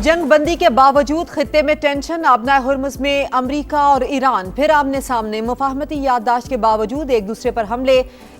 जंग बंदी के बावजूद खित्ते में टेंशन। आबनाए हुर्मुज़ में अमरीका और ईरान फिर आमने सामने। मुफाहमती याददाश्त के बावजूद एक दूसरे पर हमले,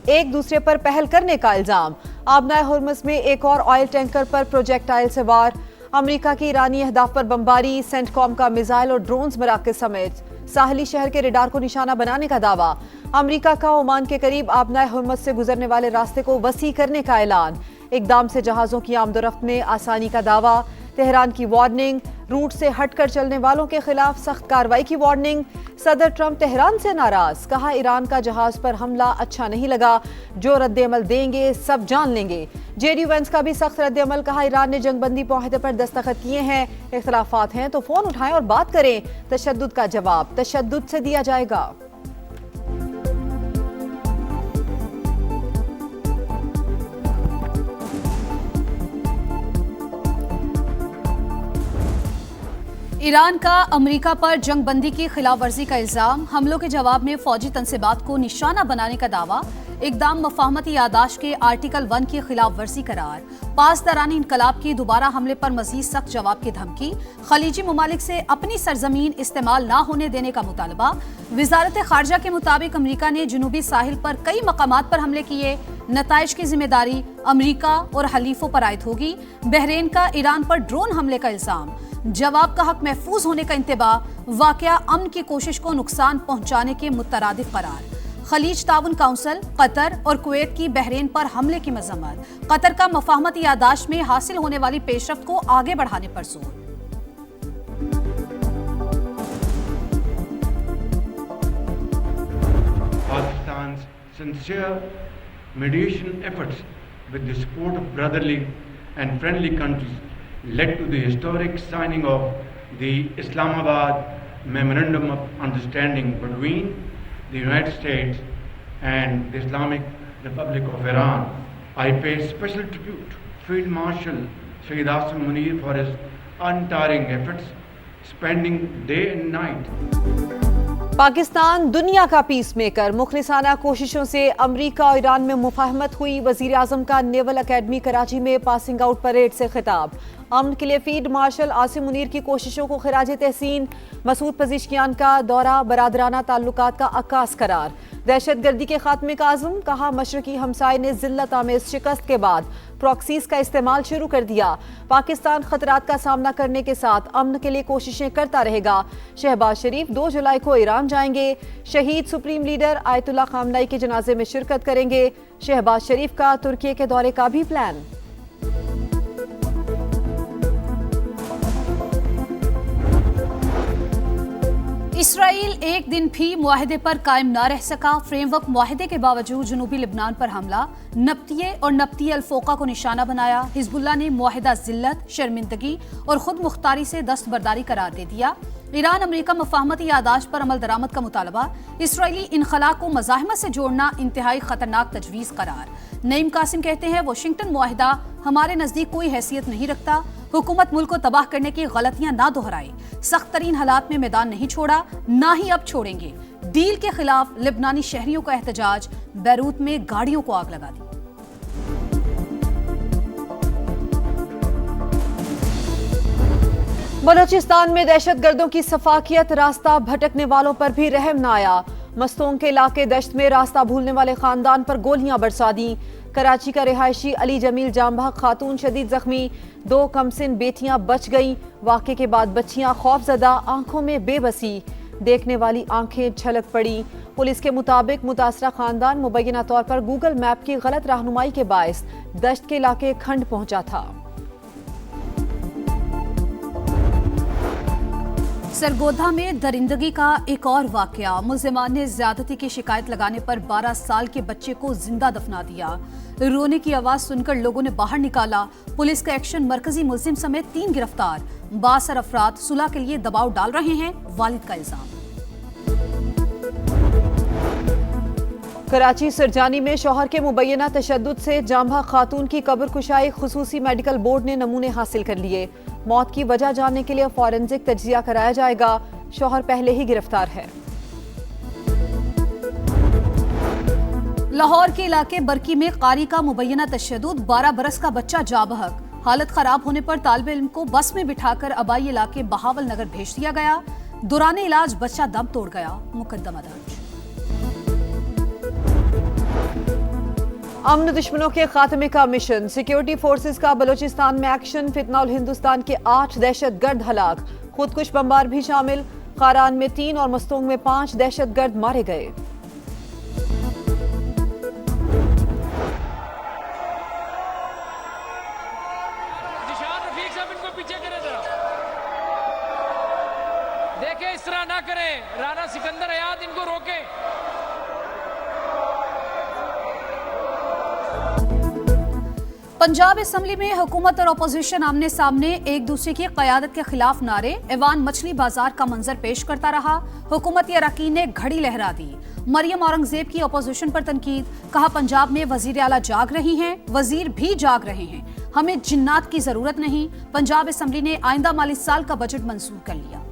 एक दूसरे पर पहल करने का इल्जाम। आबनाए हुर्मुज़ में एक और ऑयल टैंकर पर प्रोजेक्टाइल से वार। अमरीका की ईरानी अहदाफ पर बमबारी। सेंटकॉम का मिसाइल और ड्रोन्स मराकज समेत साहली शहर के रेडार को निशाना बनाने का दावा। अमरीका का ओमान के करीब आबनाए हुर्मुज़ से गुजरने वाले रास्ते को वसी करने का ऐलान। इकदाम से जहाजों की आमदोरफ्त में आसानी का दावा। तेहरान की वार्निंग, रूट से हटकर चलने वालों के खिलाफ सख्त कार्रवाई की वार्निंग। सदर ट्रंप तेहरान से नाराज, कहा ईरान का जहाज पर हमला अच्छा नहीं लगा, जो रद्द-ए-अमल देंगे सब जान लेंगे। जेडी वेंस का भी सख्त रद्द-ए-अमल, कहा ईरान ने जंगबंदी मुआहदे पर दस्तखत किए हैं, इख्तलाफात हैं तो फोन उठाएं और बात करें। तशद्दुद का जवाब तशद्दुद से दिया जाएगा। ईरान का अमेरिका पर जंगबंदी की खिलाफ वर्जी का इल्जाम। हमलों के जवाब में फौजी तनसीबात को निशाना बनाने का दावा। इकदाम मुफाहमती यादाश्त के आर्टिकल 1 की खिलाफ वर्जी करार। पासदारान इनकलाब की दोबारा हमले पर मजीद सख्त जवाब की धमकी। खलीजी ममालिक से अपनी सरजमीन इस्तेमाल ना होने देने का मुतालबा। वजारत खारजा के मुताबिक अमरीका ने जनूबी साहिल पर कई मकामात पर हमले किए। नताइज की जिम्मेदारी अमरीका और हलीफों पर आयद होगी। बहरीन का ईरान पर ड्रोन हमले का इल्जाम। जवाब का हक महफूज होने का इंतबाह। वाकया अमन की कोशिश को नुकसान पहुंचाने के मुतरादिफ करार। खलीज ताउन काउंसिल, कतर और कुवैत की बहरीन पर हमले की मजम्मत। कतर का मुफाहमती यादाश्त में हासिल होने वाली पेशरफ्त को आगे बढ़ाने पर जोर। Pakistan's sincere mediation efforts with the support of brotherly and friendly countries led to the historic signing of the Islamabad Memorandum of Understanding between the United States and the Islamic Republic of Iran. I pay special tribute to Field Marshal Sayyid Asim Munir for his untiring efforts, spending day and night. Pakistan दुनिया का peace maker. मुखलिसाना कोशिशों से अमरीका और Iran में मुफाहमत हुई। वजीर आजम का naval academy Karachi में पासिंग आउट परेड से खिताब। अमन के लिए फील्ड मार्शल आसिम मुनीर की कोशिशों को खिराज तहसीन। मसूद पज़िशकियान का दौरा बरादराना ताल्लुकात का अक्कास करार। दहशत गर्दी के खात्मे का आज़म, कहा मशरकी हमसाये ने जिल्लत आमेज शिकस्त के बाद प्रॉक्सीज का इस्तेमाल शुरू कर दिया। पाकिस्तान खतरात का सामना करने के साथ अमन के लिए कोशिशें करता रहेगा। शहबाज शरीफ 2 जुलाई को ईरान जाएंगे। शहीद सुप्रीम लीडर आयतुल्ला खामनाई के जनाजे में शिरकत करेंगे। शहबाज शरीफ का तुर्की के दौरे का भी प्लान। इसराइल एक दिन भी मुआहदे पर कायम न रह सका। फ्रेमवर्क मुआहदे के बावजूद जनूबी लिबनान पर हमला। नब्तिये और नब्तिये अल्फोका को निशाना बनाया। हिजबुल्लाह ने मुआहदा जिल्लत, शर्मिंदगी और खुद मुख्तारी से दस्तबरदारी करार दे दिया। ईरान अमरीका मुफाहमती यादाश्त पर अमल दरामद का मुतालबा। इसराइली इनखला को मज़ाहिमत से जोड़ना इंतहाई खतरनाक तजवीज़ करार। नईम कासिम कहते हैं वाशिंगटन मुआहदा हमारे नज़दीक कोई हैसियत नहीं रखता। हुकूमत मुल्क को तबाह करने की गलतियां ना दोहराए। सख्त तरीन हालात में मैदान नहीं छोड़ा, ना ही अब छोड़ेंगे। डील के खिलाफ लिबनानी शहरियों का एहतजाज। बैरूत में गाड़ियों को आग लगा दी। बलोचिस्तान में दहशतगर्दों की सफाकियत। रास्ता भटकने वालों पर भी रहम न आया। मस्तों के इलाके दश्त में रास्ता भूलने वाले खानदान पर गोलियां बरसा दी। कराची का रिहायशी अली जमील जामबा खातून शदीद जख्मी। 2 कमसिन बेटियां बच गईं। वाक़े के बाद बच्चियां खौफजदा, आंखों में बेबसी। देखने वाली आंखें छलक पड़ी। पुलिस के मुताबिक मुतासरा खानदान मुबैना तौर पर गूगल मैप की गलत रहनुमाई के बायस दश्त के इलाके खंड पहुंचा था। सरगोधा में दरिंदगी का एक और वाकया। मुल्जिमान ने ज्यादती की शिकायत लगाने पर 12 साल के बच्चे को जिंदा दफना दिया। रोने की आवाज सुनकर लोगों ने बाहर निकाला। पुलिस का एक्शन, मरकजी मुल्जिम समेत 3 गिरफ्तार। 62 अफराद सुलह के लिए दबाव डाल रहे हैं, वालिद का इल्जाम। कराची सरजानी में शौहर के मुबैना तशद्दुद से जांबा खातून की कब्र कुशाई। खुसूसी मेडिकल बोर्ड ने नमूने हासिल कर लिए। मौत की वजह जानने के लिए फॉरेंसिक तज्जिया कराया जाएगा। शौहर पहले ही गिरफ्तार है। लाहौर के इलाके बरकी में कारी का मुबैना तशद्दुद। 12 बरस का बच्चा जाँ बहक। हालत खराब होने पर तालिब इल्म को बस में बिठाकर आबाई इलाके बहावल नगर भेज दिया गया। दौरान इलाज बच्चा दम तोड़ गया। मुकदमा दर्ज। अमन दुश्मनों के खात्मे का मिशन, सिक्योरिटी फोर्सेस का बलूचिस्तान में एक्शन। फितनौल हिंदुस्तान के 8 दहशतगर्द हलाक, खुदकुश बमबार भी शामिल। खारान में 3 और मस्तूंग में 5 दहशतगर्द मारे गए। देखे इस तरह ना करें, राणा सिकंदर हयात इनको रोके। पंजाब असेंबली में हुकूमत और अपोजिशन आमने सामने एक दूसरे की क़यादत के खिलाफ नारे। ऐवान मछली बाजार का मंजर पेश करता रहा। हुकूमती अरकान ने घड़ी लहरा दी। मरियम औरंगजेब की अपोजिशन पर तनकीद, कहा पंजाब में वजीर आला जाग रही हैं, वजीर भी जाग रहे हैं, हमें जिन्नात की जरूरत नहीं। पंजाब असेंबली ने आइंदा माली साल का बजट मंजूर कर लिया।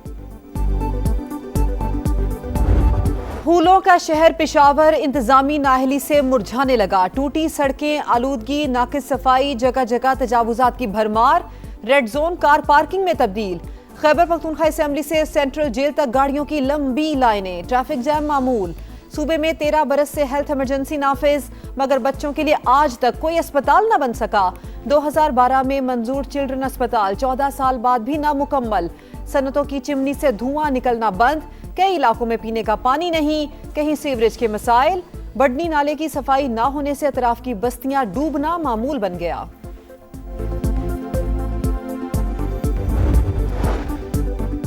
फूलों का शहर पेशावर इंतजामी नाहली से मुरझाने लगा। टूटी सड़कें, आलूदगी, नाकिस सफाई, जगह जगह तजावुजात की भरमार। रेड जोन कार पार्किंग में तब्दील। खैबर पख्तूनख्वा असेंबली से सेंट्रल जेल तक गाड़ियों की लंबी लाइनें। ट्रैफिक जैम मामूल। सूबे में 13 बरस से हेल्थ इमरजेंसी नाफिज, मगर बच्चों के लिए आज तक कोई अस्पताल न बन सका। 2012 में मंजूर चिल्ड्रन अस्पताल 14 साल बाद भी नामुकम्मल। सनतों की चिमनी से धुआं निकलना बंद। कई इलाकों में पीने का पानी नहीं, कहीं सीवरेज के मसाइल। बडनी नाले की सफाई न होने से अतराफ की बस्तियां डूबना मामूल बन गया।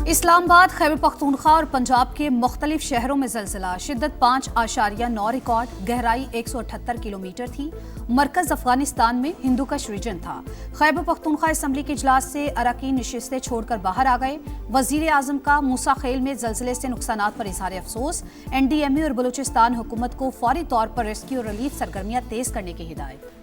इस्लामाबाद, खैबर पख्तूनख्वा और पंजाब के मुख्तलिफ शहरों में जलजिला। शिद्दत 5.9 रिकॉर्ड, गहराई 178 किलोमीटर थी। मरकज अफगानिस्तान में हिंदूकश रीजन था। खैबर पख्तूनख्वा असेंबली के इजलास से अरकान नशिस्तें छोड़कर बाहर आ गए। वजीर आजम का मूसा खेल में जलजिले से नुकसानात पर इजहार अफसोस। NDMA और बलूचिस्तान हुकूमत को फौरी तौर पर रेस्क्यू और रिलीफ सरगर्मियां तेज करने की हिदायत।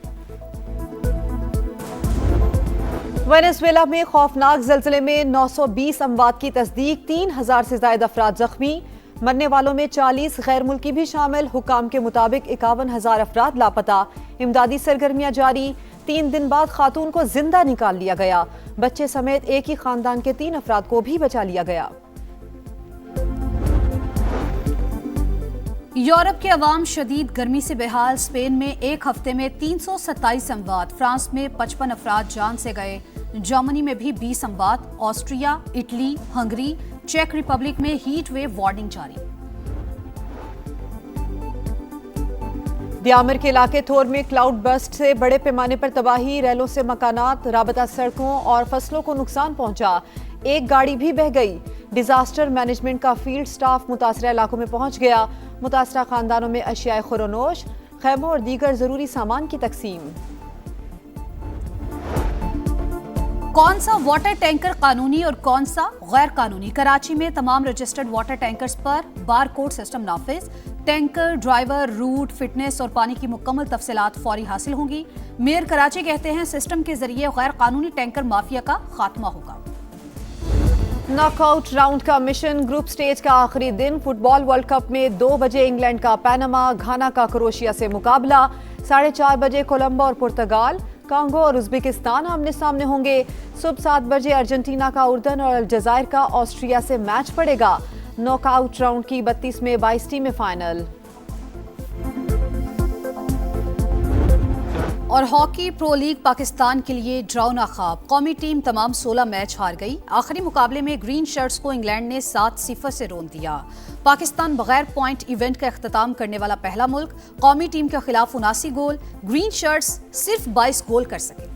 वेनेजुएला में खौफनाक जलजिले में 920 अमवात की तस्दीक। 3000 से ज्यादा अफराद जख्मी। मरने वालों में 40 गैर मुल्की भी शामिल। हुकाम के मुताबिक 51,000 अफराद लापता। इमदादी सरगर्मियां जारी। 3 दिन बाद खातून को जिंदा निकाल लिया गया। बच्चे समेत एक ही खानदान के 3 अफराद को भी बचा लिया गया। यूरोप के अवाम शदीद गर्मी से बेहाल। स्पेन में एक हफ्ते में 327 अमवात। फ्रांस में 55 अफराद जान से गए। जर्मनी में भी 20 अमवात। ऑस्ट्रिया, इटली, हंगरी, चेक रिपब्लिक में हीट वेव वार्निंग जारी। दियामर के इलाके थोर में क्लाउड बस्ट से बड़े पैमाने पर तबाही। रेलों से मकानात, राबता सड़कों और फसलों को नुकसान पहुंचा। एक गाड़ी भी बह गई। डिजास्टर मैनेजमेंट का फील्ड स्टाफ मुतासरा इलाकों में पहुंच गया। मुतासरा खानदानों में अशियाए खुरोनोश, खैमों और दीगर जरूरी सामान की तकसीम। कौन सा वाटर टैंकर कानूनी और कौन सा गैर कानूनी? कराची में तमाम रजिस्टर्ड वाटर टैंकर्स पर बार कोड सिस्टम नाफिज। टैंकर, ड्राइवर, रूट, फिटनेस और पानी की मुकम्मल तफसीलात फौरी हासिल होंगी। मेयर कराची कहते हैं सिस्टम के जरिए गैर कानूनी टैंकर माफिया का खात्मा होगा। नॉकआउट राउंड का मिशन, ग्रुप स्टेज का आखिरी दिन। फुटबॉल वर्ल्ड कप में 2 बजे इंग्लैंड का पैनामा, घाना का क्रोएशिया से मुकाबला। 4:30 बजे कोलंबो और पुर्तगाल, कांगो और उज्बेकिस्तान आमने सामने होंगे। सुबह 7 बजे अर्जेंटीना का उर्दन और अलजायर का ऑस्ट्रिया से मैच पड़ेगा। नॉकआउट राउंड की 32 में 22 टीमें फाइनल। और हॉकी प्रो लीग पाकिस्तान के लिए ड्राउना ख्वाब। कौमी टीम तमाम 16 मैच हार गई। आखिरी मुकाबले में ग्रीन शर्ट्स को इंग्लैंड ने 7-0 से रोन दिया। पाकिस्तान बगैर पॉइंट इवेंट का अख्ताम करने वाला पहला मुल्क। कौमी टीम के खिलाफ 79 गोल। ग्रीन शर्ट्स सिर्फ 22 गोल कर सके।